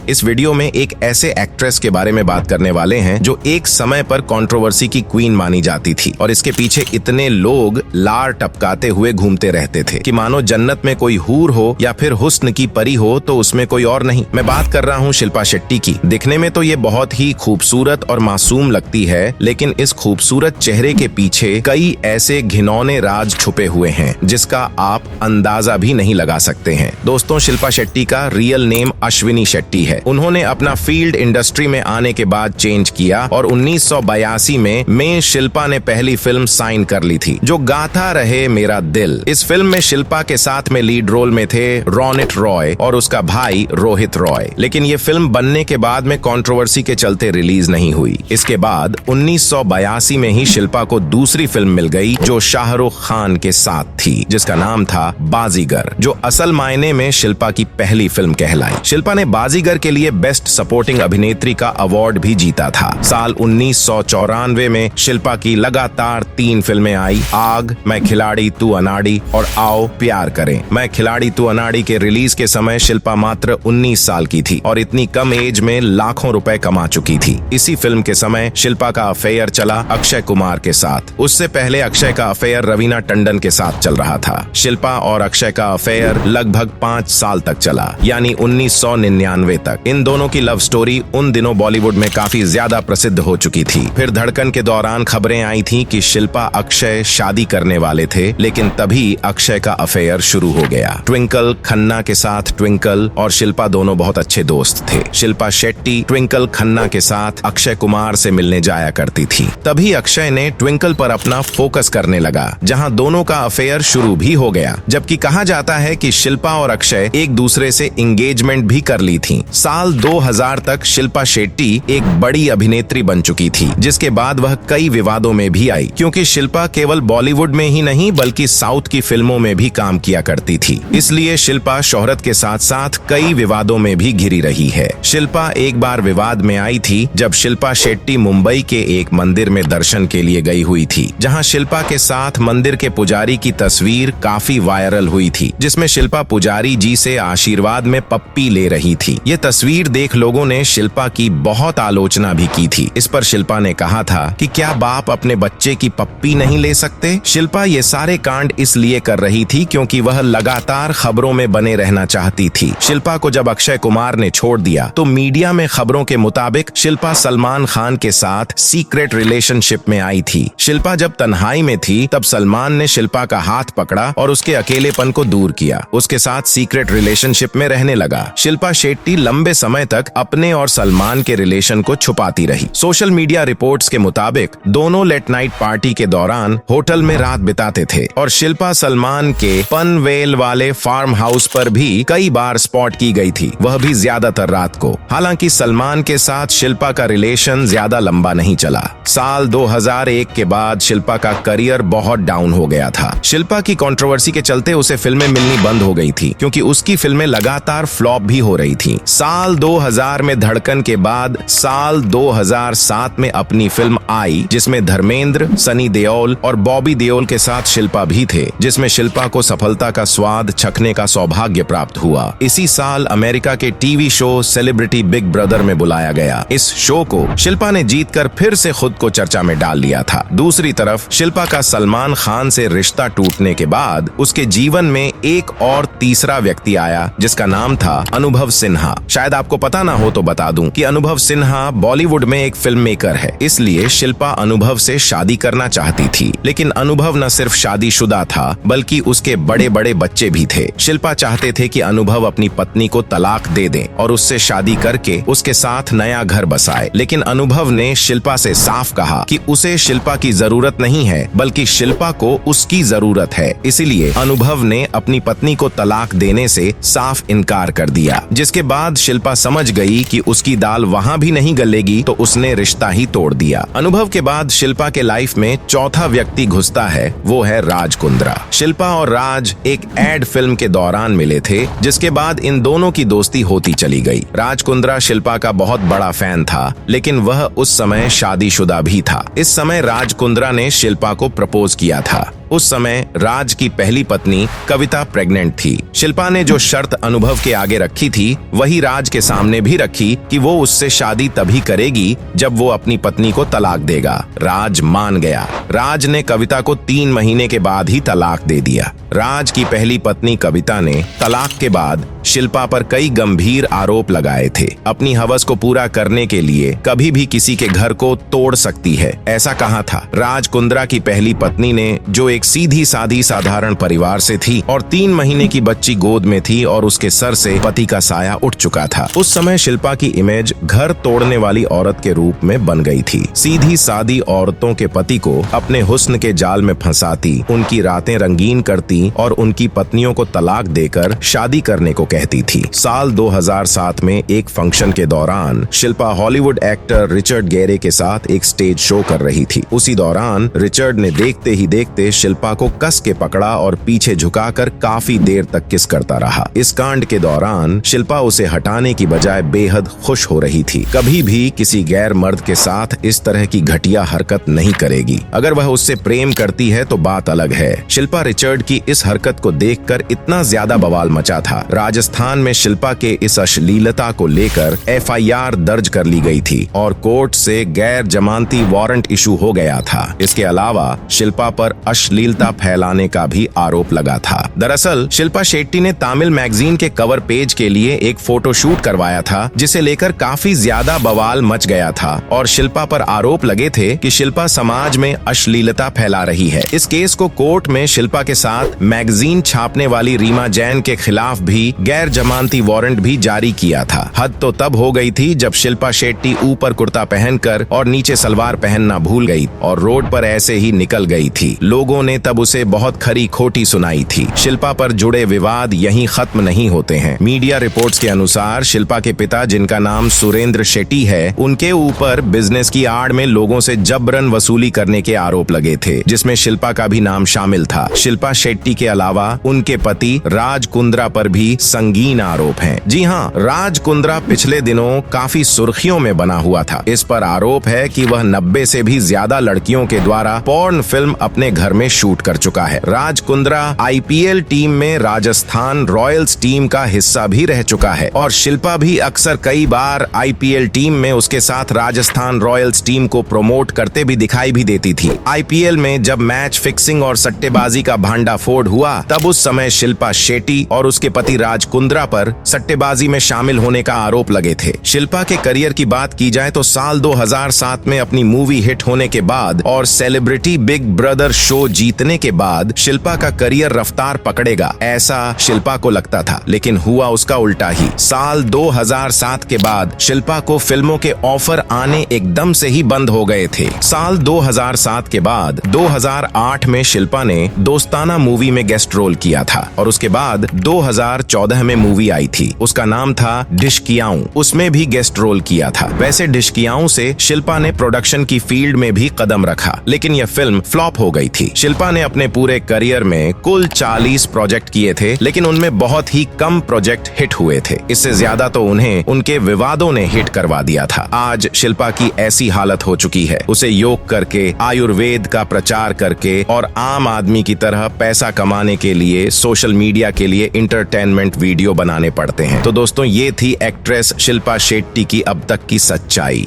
इस वीडियो में एक ऐसे एक्ट्रेस के बारे में बात करने वाले हैं जो एक समय पर कंट्रोवर्सी की क्वीन मानी जाती थी और इसके पीछे इतने लोग लार टपकाते हुए घूमते रहते थे कि मानो जन्नत में कोई हूर हो या फिर हुस्न की परी हो तो उसमें कोई और नहीं। मैं बात कर रहा हूँ शिल्पा शेट्टी की। दिखने में तो ये बहुत ही खूबसूरत और मासूम लगती है, लेकिन इस खूबसूरत चेहरे के पीछे कई ऐसे घिनौने राज छुपे हुए हैं जिसका आप अंदाजा भी नहीं लगा सकते हैं। दोस्तों, शिल्पा शेट्टी का रियल नेम अश्विनी शेट्टी है। उन्होंने अपना फील्ड इंडस्ट्री में आने के बाद चेंज किया और 1982 में शिल्पा ने पहली फिल्म साइन कर ली थी जो गाता रहे मेरा दिल। इस फिल्म में शिल्पा के साथ में लीड रोल में थे रोनित रॉय और उसका भाई रोहित रॉय, लेकिन ये फिल्म बनने के बाद में कंट्रोवर्सी के चलते रिलीज नहीं हुई। इसके बाद 1982 में ही शिल्पा को दूसरी फिल्म मिल गई जो शाहरुख खान के साथ थी, जिसका नाम था बाजीगर, जो असल मायने में शिल्पा की पहली फिल्म कहलाई। शिल्पा ने बाजीगर के लिए बेस्ट सपोर्टिंग अभिनेत्री का अवार्ड भी जीता था। साल 1994 में शिल्पा की लगातार 3 फिल्में आई, आग, मैं खिलाड़ी तू अनाड़ी और आओ प्यार करें। मैं खिलाड़ी तू अनाड़ी के रिलीज के समय शिल्पा मात्र 19 साल की थी और इतनी कम एज में लाखों रुपए कमा चुकी थी। इसी फिल्म के समय शिल्पा का अफेयर चला अक्षय कुमार के साथ। उससे पहले अक्षय का अफेयर रवीना टंडन के साथ चल रहा था। शिल्पा और अक्षय का अफेयर लगभग 5 साल तक चला, यानी 1999 तक। इन दोनों की लव स्टोरी उन दिनों बॉलीवुड में काफी ज्यादा प्रसिद्ध हो चुकी थी। फिर धड़कन के दौरान खबरें आई थी कि शिल्पा अक्षय शादी करने वाले थे, लेकिन तभी अक्षय का अफेयर शुरू हो गया। ट्विंकल खन्ना के साथ ट्विंकल और शिल्पा दोनों बहुत अच्छे दोस्त थे। शिल्पा शेट्टी ट्विंकल खन्ना के साथ अक्षय कुमार से मिलने जाया करती थी। तभी अक्षय ने ट्विंकल पर अपना फोकस करने लगा, जहां दोनों का अफेयर शुरू भी हो गया। जबकि कहा जाता है कि शिल्पा और अक्षय एक दूसरे से एंगेजमेंट भी कर ली थी। साल 2000 तक शिल्पा शेट्टी एक बड़ी अभिनेत्री बन चुकी थी, जिसके बाद वह कई विवादों में भी आई, क्योंकि शिल्पा केवल बॉलीवुड में ही नहीं बल्कि साउथ की फिल्मों में भी काम किया करती थी। इसलिए शिल्पा शोहरत के साथ साथ कई विवादों में भी घिरी रही है। शिल्पा एक बार विवाद में आई थी जब शिल्पा शेट्टी मुंबई के एक मंदिर में दर्शन के लिए गई हुई थी, जहां शिल्पा के साथ मंदिर के पुजारी की तस्वीर काफी वायरल हुई थी, जिसमें शिल्पा पुजारी जी से आशीर्वाद में पप्पी ले रही थी। ये तस्वीर देख लोगों ने शिल्पा की बहुत आलोचना भी की थी। इस पर शिल्पा ने कहा था कि क्या बाप अपने बच्चे की पप्पी नहीं ले सकते। शिल्पा ये सारे कांड इसलिए कर रही थी क्योंकि वह लगातार खबरों में बने रहना चाहती थी। शिल्पा को जब अक्षय कुमार ने छोड़ दिया तो मीडिया में खबरों के मुताबिक शिल्पा सलमान खान के साथ सीक्रेट रिलेशनशिप में आई थी। शिल्पा जब तन्हाई में थी तब सलमान ने शिल्पा का हाथ पकड़ा और उसके अकेलेपन को दूर किया, उसके साथ सीक्रेट रिलेशनशिप में रहने लगा। शिल्पा शेट्टी लंबे समय तक अपने और सलमान के रिलेशन को छुपाती रही। सोशल मीडिया रिपोर्ट्स के मुताबिक दोनों लेट नाइट पार्टी के दौरान होटल में रात बिताते थे और शिल्पा सलमान के पनवेल वाले फार्म हाउस पर भी कई बार स्पॉट की गई थी, वह भी ज्यादातर रात को। हालांकि सलमान के साथ शिल्पा का रिलेशन ज्यादा लंबा नहीं चला। साल 2001 के बाद शिल्पा का करियर बहुत डाउन हो गया था। शिल्पा की कंट्रोवर्सी के चलते उसे फिल्में मिलनी बंद हो गई थी, क्योंकि उसकी फिल्में लगातार फ्लॉप भी हो रही थी। साल 2000 में धड़कन के बाद साल 2007 में अपनी फिल्म आई, जिसमें धर्मेंद्र, सनी देओल और बॉबी देओल के साथ शिल्पा भी थे, जिसमें शिल्पा को सफलता का स्वाद चखने का सौभाग्य प्राप्त हुआ। इसी साल अमेरिका के TV show celebrity big brother में बुलाया गया। इस शो को शिल्पा ने जीतकर फिर से खुद को चर्चा में डाल लिया था। दूसरी तरफ शिल्पा का सलमान खान से रिश्ता टूटने के बाद उसके जीवन में एक और तीसरा व्यक्ति आया, जिसका नाम था अनुभव सिन्हा। शायद आपको पता ना हो तो बता दूं कि अनुभव सिन्हा बॉलीवुड में एक फिल्म मेकर है, इसलिए शिल्पा अनुभव से शादी करना चाहती थी। लेकिन अनुभव न सिर्फ शादीशुदा था बल्कि उसके बड़े बड़े बच्चे भी थे। शिल्पा चाहते थे कि अनुभव अपनी पत्नी को तलाक दे दे और उससे शादी करके उसके साथ नया घर बसाए, लेकिन अनुभव ने शिल्पा से साफ कहा कि उसे शिल्पा की जरूरत नहीं है बल्कि शिल्पा को उसकी जरूरत है। इसीलिए अनुभव ने अपनी पत्नी को तलाक देने से साफ इनकार कर दिया, जिसके बाद शिल्पा समझ गई कि उसकी दाल वहाँ भी नहीं गलेगी तो उसने रिश्ता ही तोड़ दिया। अनुभव के बाद शिल्पा के लाइफ में चौथा व्यक्ति घुसता है, वो है राज कुंद्रा। शिल्पा और राज एक एड फिल्म के दौरान मिले थे, जिसके बाद इन दोनों की दोस्ती होती चली गई। राज कुंद्रा शिल्पा का बहुत बड़ा फैन था, लेकिन वह उस समय शादीशुदा भी था। इस समय राज कुंद्रा ने शिल्पा को प्रपोज किया था। उस समय राज की पहली पत्नी कविता प्रेग्नेंट थी। शिल्पा ने जो शर्त अनुभव के आगे रखी थी वही राज के सामने भी रखी कि वो उससे शादी तभी करेगी जब वो अपनी पत्नी को तलाक देगा। राज मान गया। राज ने कविता को 3 महीने के बाद ही तलाक दे दिया। राज की पहली पत्नी कविता ने तलाक के बाद शिल्पा पर कई गंभीर आरोप लगाए थे। अपनी हवस को पूरा करने के लिए कभी भी किसी के घर को तोड़ सकती है, ऐसा कहा था। राज कुंद्रा की पहली पत्नी ने, जो एक सीधी सादी साधारण परिवार से थी और 3 महीने की बच्ची गोद में थी और उसके सर से पति का साया उठ चुका था। उस समय शिल्पा की इमेज घर तोड़ने वाली औरत के रूप में बन गई थी। सीधी सादी औरतों के पति को अपने हुस्न के जाल में फंसाती, उनकी रातें रंगीन करती और उनकी पत्नियों को तलाक देकर शादी करने को कहती थी। साल 2007 में एक फंक्शन के दौरान Shilpa Hollywood actor Richard Gere के साथ एक स्टेज शो कर रही थी। उसी दौरान रिचर्ड ने देखते ही देखते शिल्पा को कस के पकड़ा और पीछे झुकाकर काफी देर तक किस करता रहा। इस कांड के दौरान शिल्पा उसे हटाने की बजाय बेहद खुश हो रही थी। कभी भी किसी गैर मर्द के साथ इस तरह की घटिया हरकत नहीं करेगी। अगर वह उससे प्रेम करती है तो बात अलग है। शिल्पा रिचर्ड की इस हरकत को देखकर इतना ज्यादा बवाल मचा था। राजस्थान में शिल्पा के इस अश्लीलता को लेकर FIR दर्ज कर ली गई थी और कोर्ट से गैर जमानती वारंट इशू हो गया था। इसके अलावा शिल्पा पर अश्लीलता फैलाने का भी आरोप लगा था। दरअसल शिल्पा शेट्टी ने तमिल मैगजीन के कवर पेज के लिए एक फोटो शूट करवाया था, जिसे लेकर काफी ज्यादा बवाल मच गया था और शिल्पा पर आरोप लगे थे कि शिल्पा समाज में अश्लीलता फैला रही है। इस केस को कोर्ट में शिल्पा के साथ मैगजीन छापने वाली रीमा जैन के खिलाफ भी गैर जमानती वारंट भी जारी किया था। हद तो तब हो गई थी जब शिल्पा शेट्टी ऊपर कुर्ता पहनकर और नीचे सलवार पहनना भूल गई और रोड पर ऐसे ही निकल गई थी। लोगों ने तब उसे बहुत खरी खोटी सुनाई थी। शिल्पा पर जुड़े विवाद यहीं खत्म नहीं होते हैं। मीडिया रिपोर्ट्स के अनुसार शिल्पा के पिता, जिनका नाम सुरेंद्र शेट्टी है, उनके ऊपर बिजनेस की आड़ में लोगों से जबरन वसूली करने के आरोप लगे थे, जिसमें शिल्पा का भी नाम शामिल था। शिल्पा शेट्टी के अलावा उनके पति राज कुंद्रा पर भी संगीन आरोप हैं। जी हाँ, राज कुंद्रा पिछले दिनों काफी सुर्खियों में बना हुआ था। इस पर आरोप है कि वह 90 से भी ज्यादा लड़कियों के द्वारा पॉर्न फिल्म अपने घर में शूट कर चुका है। राज कुंद्रा IPL टीम में राजस्थान रॉयल्स टीम का हिस्सा भी रह चुका है और शिल्पा भी अक्सर कई बार IPL टीम में उसके साथ राजस्थान रॉयल्स टीम को प्रमोट करते भी दिखाई भी देती थी। IPL में जब मैच फिक्सिंग और सट्टेबाजी का भांडाफोड़ हुआ, तब उस समय शिल्पा शेट्टी और उसके पति राज कुंद्रा पर सट्टेबाजी में शामिल होने का आरोप लगे थे। शिल्पा के करियर की बात की जाए तो साल 2007 में अपनी मूवी हिट होने के बाद और सेलिब्रिटी बिग ब्रदर शो जीतने के बाद शिल्पा का करियर रफ्तार पकड़ेगा, ऐसा शिल्पा को लगता था, लेकिन हुआ उसका उल्टा ही। साल 2007 के बाद शिल्पा को फिल्मों के ऑफर आने एकदम से ही बंद हो गए थे। साल 2007 के बाद 2008 में शिल्पा ने दोस्ताना मूवी में गेस्ट रोल किया था और उसके बाद 2014 में मूवी आई थी, उसका नाम था डिशकियाऊ। उसमें भी गेस्ट रोल किया था। वैसे डिशकियाऊ से शिल्पा ने प्रोडक्शन की फील्ड में भी कदम रखा, लेकिन यह फिल्म फ्लॉप हो गई थी। शिल्पा ने अपने पूरे करियर में कुल 40 प्रोजेक्ट किए थे, लेकिन उनमें बहुत ही कम प्रोजेक्ट हिट हुए थे। इससे ज्यादा तो उन्हें उनके विवादों ने हिट करवा दिया था। आज शिल्पा की ऐसी हालत हो चुकी है, उसे योग करके, आयुर्वेद का प्रचार करके और आम आदमी की तरह पैसा कमाने के लिए सोशल मीडिया के लिए इंटरटेनमेंट वीडियो बनाने पड़ते हैं। तो दोस्तों, ये थी एक्ट्रेस शिल्पा शेट्टी की अब तक की सच्चाई।